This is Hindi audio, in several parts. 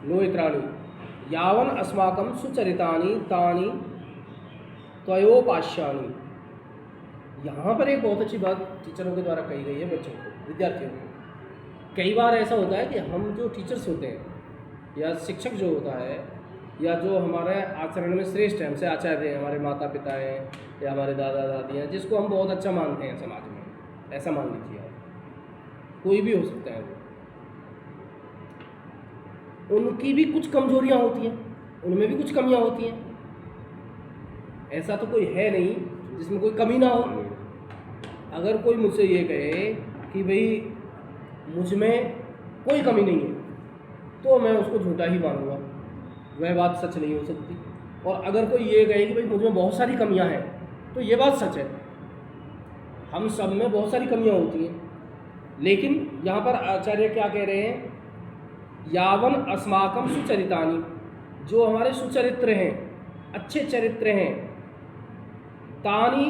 नो इत्राणि यावन अस्माकं सुचरितानि तानि त्वयोपास्यानि। यहाँ पर एक बहुत अच्छी बात टीचरों के द्वारा कही गई है बच्चों को, विद्यार्थियों को। कई बार ऐसा होता है कि हम जो टीचर्स होते हैं या शिक्षक जो होता है या जो हमारे आचरण में श्रेष्ठ है, हमसे आचार्य हैं, हमारे माता पिता हैं या हमारे दादा दादी हैं, जिसको हम बहुत अच्छा मानते हैं समाज में, ऐसा मान लीजिए आप, कोई भी हो सकता है वो, उनकी भी कुछ कमजोरियां होती हैं, उनमें भी कुछ कमियां होती हैं। ऐसा तो कोई है नहीं जिसमें कोई कमी ना हो। अगर कोई मुझसे ये कहे कि भाई मुझ में कोई कमी नहीं है, तो मैं उसको झूठा ही मानूंगा, वह बात सच नहीं हो सकती। और अगर कोई ये कहे कि भाई मुझ में बहुत सारी कमियां हैं, तो ये बात सच है। हम सब में बहुत सारी कमियां होती हैं, लेकिन यहाँ पर आचार्य क्या कह रहे हैं, यावन अस्माकम सुचरितानि, जो हमारे सुचरित्र हैं, अच्छे चरित्र हैं, तानि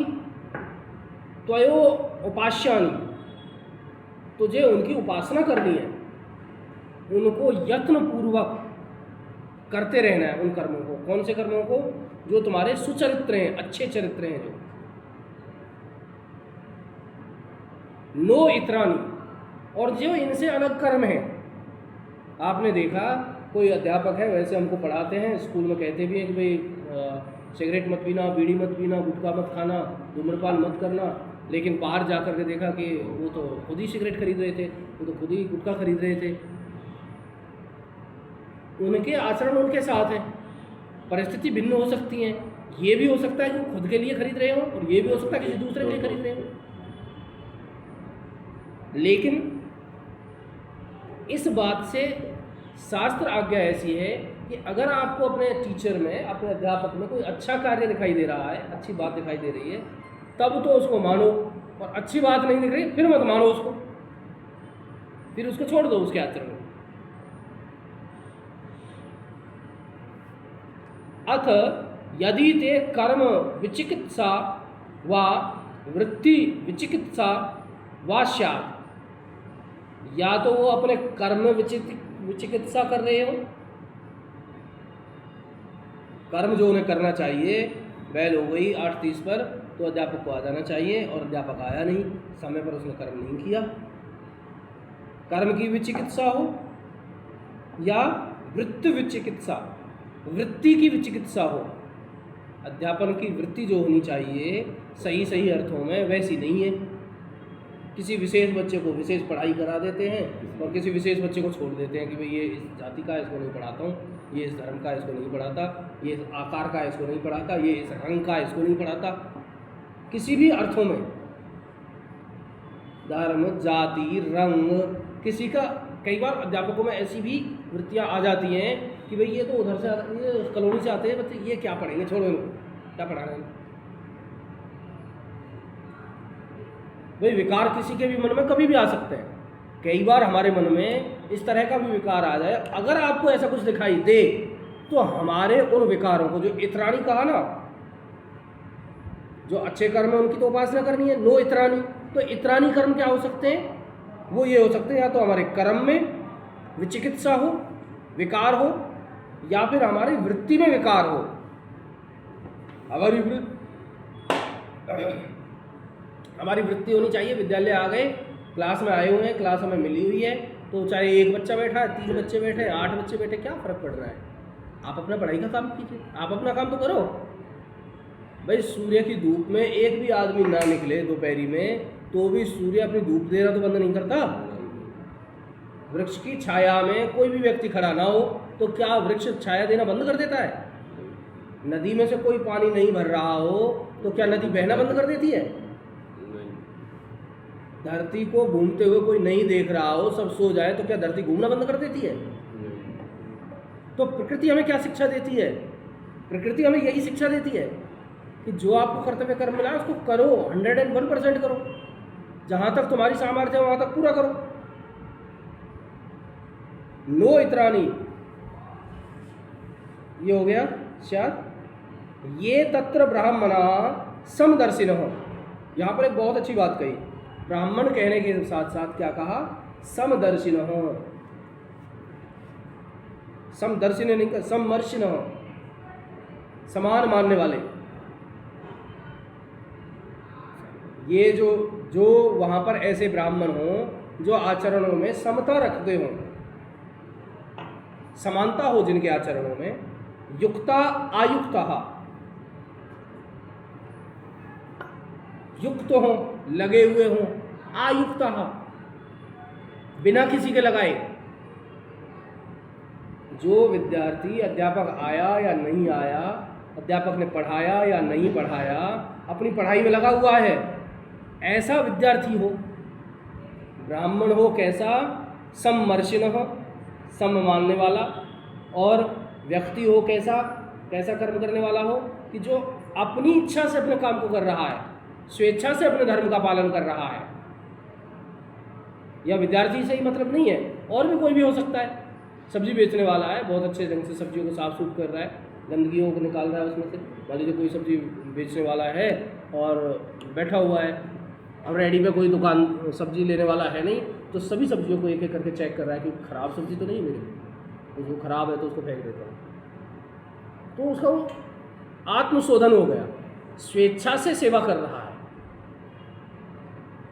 त्वयो उपास्यानि, तुझे उनकी उपासना करनी है, उनको यत्नपूर्वक करते रहना है। उन कर्मों को, कौन से कर्मों को? जो तुम्हारे सुचरित्र हैं, अच्छे चरित्र हैं जो। नो इत्राणि, और जो इनसे अलग कर्म है। आपने देखा कोई अध्यापक है, वैसे हमको पढ़ाते हैं, स्कूल में कहते भी हैं कि भाई सिगरेट मत पीना, बीड़ी मत पीना, गुटखा मत खाना, धूम्रपान मत करना, लेकिन बाहर जा कर के देखा कि वो तो खुद ही सिगरेट खरीद रहे थे, वो तो खुद ही गुटखा खरीद रहे थे। उनके आचरण उनके साथ है, परिस्थिति भिन्न हो सकती है। ये भी हो सकता है कि वो खुद के लिए खरीद रहे हो, और ये भी हो सकता है कि किसी दूसरे के लिए खरीद रहे हो। लेकिन इस बात से शास्त्र आज्ञा ऐसी है कि अगर आपको अपने टीचर में, अपने अध्यापक में कोई अच्छा कार्य दिखाई दे रहा है, अच्छी बात दिखाई दे रही है, तब तो उसको मानो, और अच्छी बात नहीं दिख रही फिर मत मानो उसको, फिर उसको छोड़ दो उसके आचरण में। अथ यदि ते कर्म विचिकित्सा व वृत्ति विचिकित्सा वा स्यात्, या तो वो अपने कर्म में विचिकित्सा कर रहे हो, कर्म जो उन्हें करना चाहिए बैल हो गई 8:30 पर, तो अध्यापक को आ जाना चाहिए, और अध्यापक आया नहीं, समय पर उसने कर्म नहीं किया, कर्म की विचिकित्सा हो, या वृत्ति विचिकित्सा, वृत्ति की विचिकित्सा हो। अध्यापन की वृत्ति जो होनी चाहिए सही सही अर्थों में वैसी नहीं है। किसी विशेष बच्चे को विशेष पढ़ाई करा देते हैं, और किसी विशेष बच्चे को छोड़ देते हैं कि भाई ये इस जाति का है, इसको नहीं पढ़ाता हूँ, ये इस धर्म का है, इसको नहीं पढ़ाता, ये इस आकार का है, इसको नहीं पढ़ाता, ये इस रंग का है, इसको नहीं पढ़ाता। किसी भी अर्थों में धर्म, जाति, रंग, किसी का, कई बार अध्यापकों में ऐसी भी वृत्तियाँ आ जाती हैं कि भाई ये तो उधर से, ये कॉलोनी से आते हैं बच्चे, ये क्या पढ़ेंगे, छोड़ो इनको, क्या पढ़ा रहे हैं। भाई विकार किसी के भी मन में कभी भी आ सकते हैं। कई बार हमारे मन में इस तरह का भी विकार आ जाए, अगर आपको ऐसा कुछ दिखाई दे, तो हमारे उन विकारों को, जो इत्राणी कहा ना, जो अच्छे कर्म है उनकी तो उपासना करनी है, नो इत्राणी। तो इत्राणी कर्म क्या हो सकते हैं? वो ये हो सकते हैं, या तो हमारे कर्म में विचिकित्सा हो, विकार हो, या फिर हमारी वृत्ति में विकार हो। हमारी वृत्ति होनी चाहिए, विद्यालय आ गए, क्लास में आए हुए हैं, क्लास हमें मिली हुई है, तो चाहे एक बच्चा बैठा है, 3 बच्चे बैठे, 8 बच्चे बैठे, क्या फ़र्क पड़ रहा है? आप अपना पढ़ाई का काम कीजिए, आप अपना काम तो करो। भाई सूर्य की धूप में एक भी आदमी ना निकले दोपहरी में, तो भी सूर्य अपनी धूप देना तो बंद नहीं करता। वृक्ष की छाया में कोई भी व्यक्ति खड़ा ना हो, तो क्या वृक्ष छाया देना बंद कर देता है? नदी में से कोई पानी नहीं भर रहा हो, तो क्या नदी बहना बंद कर देती है? धरती को घूमते हुए कोई नहीं देख रहा हो, सब सो जाए, तो क्या धरती घूमना बंद कर देती है? तो प्रकृति हमें क्या शिक्षा देती है? प्रकृति हमें यही शिक्षा देती है कि जो आपको कर्तव्य कर्म मिला है उसको करो, 101% करो, जहाँ तक तुम्हारी सामर्थ्य है वहाँ तक पूरा करो। नो इत्राणी, ये हो गया शायद। ये तत्र ब्राह्मणा समदर्शिनः, यहाँ पर एक बहुत अच्छी बात कही। ब्राह्मण कहने के साथ साथ क्या कहा? समदर्शिनः, समदर्शिन नहीं, सममर्शिन, समान मानने वाले। ये जो वहाँ पर ऐसे ब्राह्मण हों जो आचरणों में समता रखते हों, समानता हो जिनके आचरणों में, युक्ता आयुक्ता, युक्त हों, लगे हुए हों, आयुक्ता, बिना किसी के लगाए। जो विद्यार्थी अध्यापक आया या नहीं आया, अध्यापक ने पढ़ाया या नहीं पढ़ाया, अपनी पढ़ाई में लगा हुआ है, ऐसा विद्यार्थी हो। ब्राह्मण हो कैसा? सममर्शिन हो, सम मानने वाला। और व्यक्ति हो कैसा? कैसा कर्म करने वाला हो कि जो अपनी इच्छा से अपने काम को कर रहा है, स्वेच्छा से अपने धर्म का पालन कर रहा है। या विद्यार्थी से ही मतलब नहीं है, और भी कोई भी हो सकता है। सब्जी बेचने वाला है, बहुत अच्छे ढंग से सब्जियों को साफ सुथ कर रहा है, गंदगियों को निकाल रहा है उसमें से। मान लीजिए कोई सब्जी बेचने वाला है और बैठा हुआ है, अब रेडी पे कोई दुकान सब्जी लेने वाला है नहीं, तो सभी सब्जियों को एक एक करके चेक कर रहा है कि खराब सब्जी तो नहीं है मेरी, उसको खराब है तो उसको फेंक देता हूँ। तो उसका वो आत्मशोधन हो गया, स्वेच्छा से सेवा कर रहा है।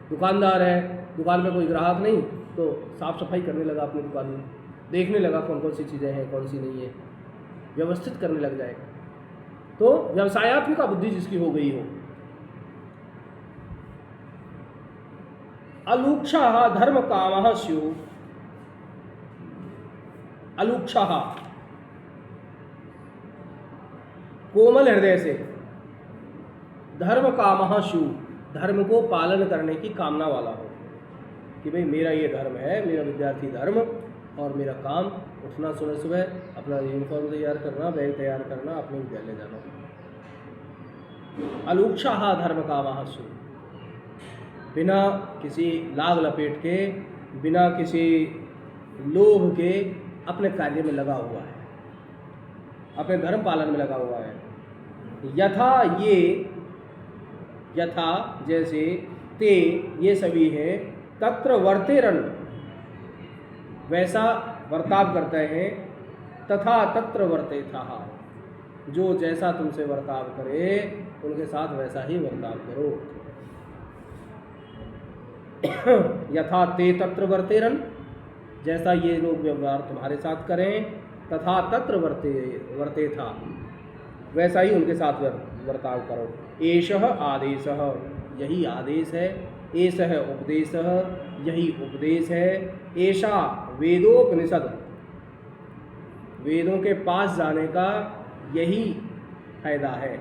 दुकानदार है, दुकान पे कोई ग्राहक नहीं, तो साफ सफाई करने लगा अपनी दुकान में, देखने लगा कौन कौन सी चीज़ें हैं, कौन सी नहीं है, व्यवस्थित करने लग जाएगा। तो व्यवसायात्मिका बुद्धि जिसकी हो गई हो। अलुक्षा धर्म काम स्यु, अलुक्षा कोमल हृदय से, धर्म काम स्यु धर्म को पालन करने की कामना वाला हो कि भाई मेरा ये धर्म है, मेरा विद्यार्थी धर्म, और मेरा काम उठना सुबह सुबह, अपना यूनिफॉर्म तैयार करना, बैग तैयार करना, अपने विद्यालय जाना। अलुक्षा धर्म काम स्यु, बिना किसी लाग लपेट के, बिना किसी लोभ के अपने कार्य में लगा हुआ है, अपने धर्म पालन में लगा हुआ है। यथा ये, यथा जैसे, ते ये सभी हैं, तत्र वर्तेरन वैसा वर्ताव करते हैं, तथा तत्र वर्तेथाः जो जैसा तुमसे वर्ताव करे उनके साथ वैसा ही वर्ताव करो। यथा ते तत्र वर्तेरन जैसा ये लोग व्यवहार तुम्हारे साथ करें, तथा तत्र वर्तेथा वैसा ही उनके साथ वर्ताव करो। एषः आदेशः यही आदेश है, एषः उपदेशः यही उपदेश है, एषा वेदोपनिषद वेदों के पास जाने का यही फायदा है।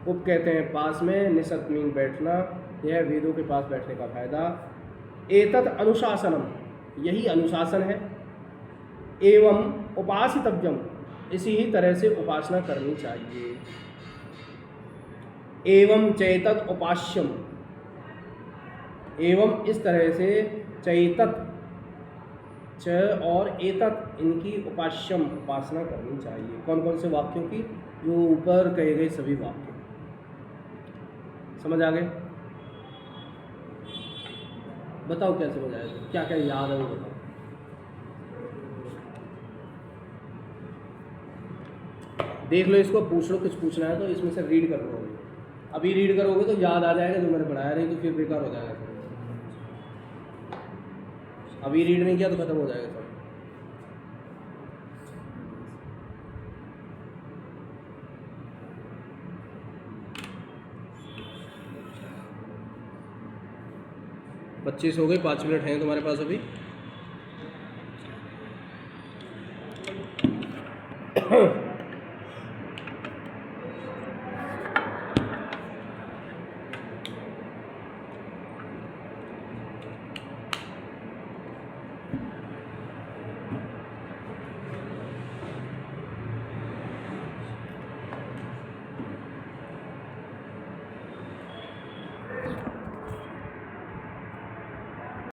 उप कहते हैं पास में, निषद मीन बैठना, यह वेदों के पास बैठने का फायदा। एतत् अनुशासनम यही अनुशासन है, एवं उपासितव्यम इसी ही तरह से उपासना करनी चाहिए। एवं चैतत उपास्यम एवं इस तरह से चैतत च और एतत इनकी उपास्यम उपासना करनी चाहिए। कौन कौन से वाक्यों की? जो ऊपर कहे गए सभी वाक्य। समझ आ गए? बताओ क्या समझ आया, क्या क्या याद है वो बताओ। देख लो इसको, पूछ लो, कुछ पूछना है तो इसमें से रीड कर लो। अभी रीड करोगे तो याद आ जाएगा जो मैंने पढ़ाया, नहीं तो फिर बेकार हो जाएगा। अभी रीड नहीं किया तो खत्म हो जाएगा सब। पच्चीस हो गए, 5 मिनट हैं तुम्हारे पास अभी।